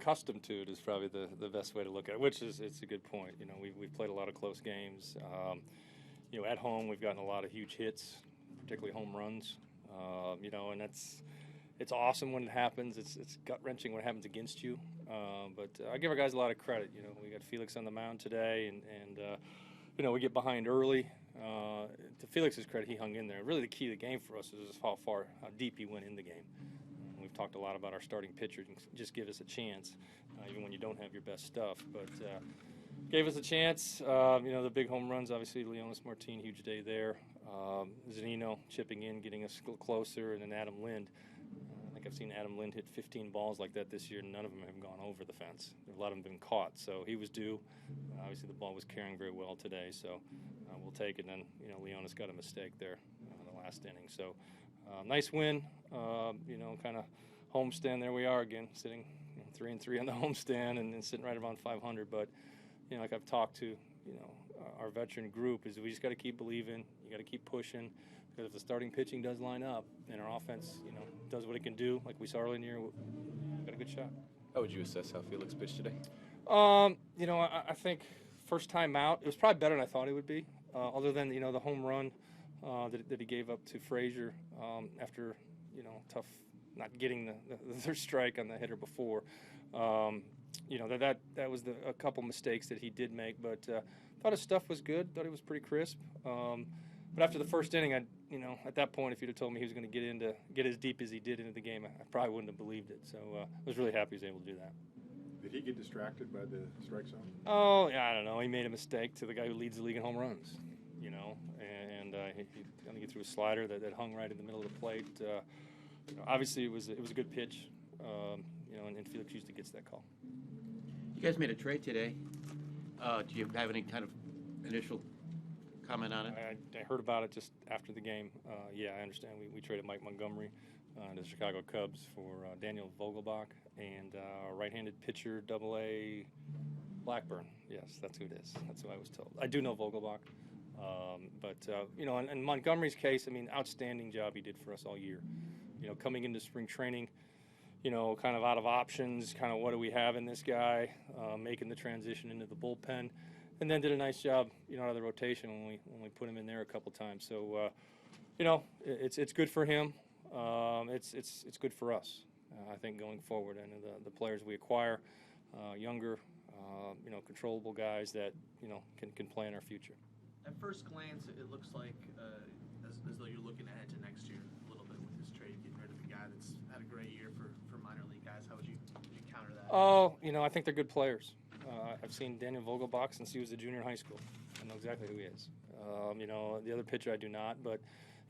accustomed to it is probably the best way to look at it, which is it's a good point. You know, we've played a lot of close games. You know, at home we've gotten a lot of huge hits, particularly home runs. You know, and it's awesome when it happens. It's gut-wrenching when it happens against you. But I give our guys a lot of credit. You know, we got Felix on the mound today, and you know, we get behind early. To Felix's credit, he hung in there. Really, the key to the game for us is how deep he went in the game. We've talked a lot about our starting pitcher. Just give us a chance, even when you don't have your best stuff. But gave us a chance. You know, the big home runs, obviously, Leonis Martin, huge day there. Zunino chipping in, getting us closer, and then Adam Lind. I think I've seen Adam Lind hit 15 balls like that this year, and none of them have gone over the fence. A lot of them have been caught, so he was due. Obviously, the ball was carrying very well today, so we'll take it. And then, you know, Leonis got a mistake there in the last inning. So nice win. You know, kind of homestand. There we are again, sitting 3-3 on the homestand and sitting right around 500. But, you know, like I've talked to, you know, our veteran group, is we just got to keep believing. You got to keep pushing, because if the starting pitching does line up and our offense, you know, does what it can do, like we saw early in the year, we got a good shot. How would you assess how Felix pitched today? You know, I think first time out, it was probably better than I thought it would be. Other than, you know, the home run that he gave up to Frazier after, you know, tough not getting the strike on the hitter before. You know, that was a couple mistakes that he did make, but thought his stuff was good. Thought he was pretty crisp. But after the first inning, you know, at that point, if you'd have told me he was going to get as deep as he did into the game, I probably wouldn't have believed it. So I was really happy he was able to do that. Did he get distracted by the strike zone? Oh, yeah, I don't know. He made a mistake to the guy who leads the league in home runs, you know, and he going to get through a slider that hung right in the middle of the plate. You know, obviously, it was a good pitch, you know, and Felix usually gets that call. You guys made a trade today. Do you have any kind of initial comment on it? I heard about it just after the game. Yeah, I understand. We traded Mike Montgomery to the Chicago Cubs for Daniel Vogelbach and right-handed pitcher, Double-A Blackburn. Yes, that's who it is. That's who I was told. I do know Vogelbach. But you know, in Montgomery's case, I mean, outstanding job he did for us all year. You know, coming into spring training, you know, kind of out of options, kind of what do we have in this guy, making the transition into the bullpen, and then did a nice job, you know, out of the rotation when we put him in there a couple times. So, you know, it's good for him. It's good for us, I think, going forward. And the players we acquire, younger, you know, controllable guys that, you know, can play in our future. At first glance, it looks like as though you're looking ahead to next year a little bit with this trade, getting rid of a guy that's had a great year for minor league guys. How would you counter that? Oh, you know, I think they're good players. I've seen Daniel Vogelbach since he was a junior in high school. I know exactly who he is. You know, the other pitcher I do not, but,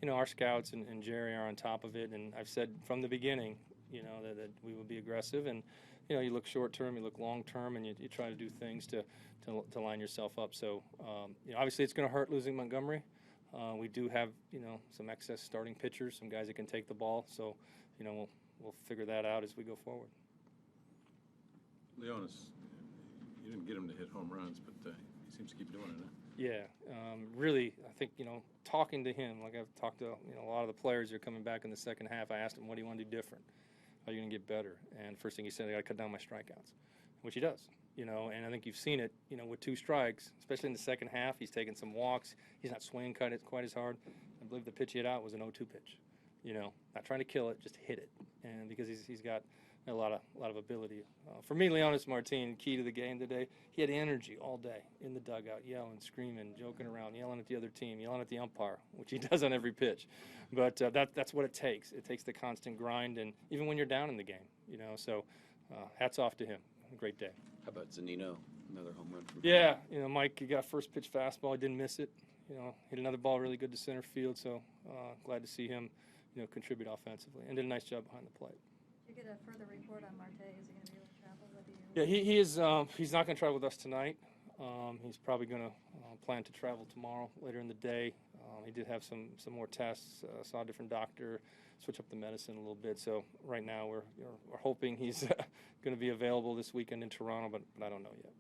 you know, our scouts and Jerry are on top of it, and I've said from the beginning, you know, that we will be aggressive, and, you know, you look short-term, you look long-term, and you try to do things to line yourself up. So, you know, obviously it's going to hurt losing Montgomery. We do have, you know, some excess starting pitchers, some guys that can take the ball. So, you know, we'll figure that out as we go forward. Leonis, you didn't get him to hit home runs, but he seems to keep doing it, huh? Yeah, really, I think, you know, talking to him, like I've talked to, you know, a lot of the players who are coming back in the second half, I asked him, what do you want to do different? How are you going to get better? And first thing he said, I got to cut down my strikeouts, which he does, you know, and I think you've seen it, you know, with 2 strikes, especially in the second half. He's taking some walks. He's not swinging quite as hard. I believe the pitch he hit out was an 0-2 pitch, you know, not trying to kill it, just hit it. And because he's got a lot of ability. For me, Leonis Martin, key to the game today, he had energy all day in the dugout, yelling, screaming, joking around, yelling at the other team, yelling at the umpire, which he does on every pitch. But that's what it takes. It takes the constant grind, and even when you're down in the game, you know. So hats off to him. Great day. How about Zunino? Another home run from Yeah, you know, Mike, he got first pitch fastball. He didn't miss it. You know, hit another ball really good to center field. So glad to see him, you know, contribute offensively and did a nice job behind the plate. Did you get a further report on Marte? Is he going to be able to travel with you? Yeah, he is. He's not going to travel with us tonight. He's probably going to plan to travel tomorrow later in the day. He did have some more tests. Saw a different doctor, switch up the medicine a little bit. So right now we're hoping he's going to be available this weekend in Toronto, but I don't know yet.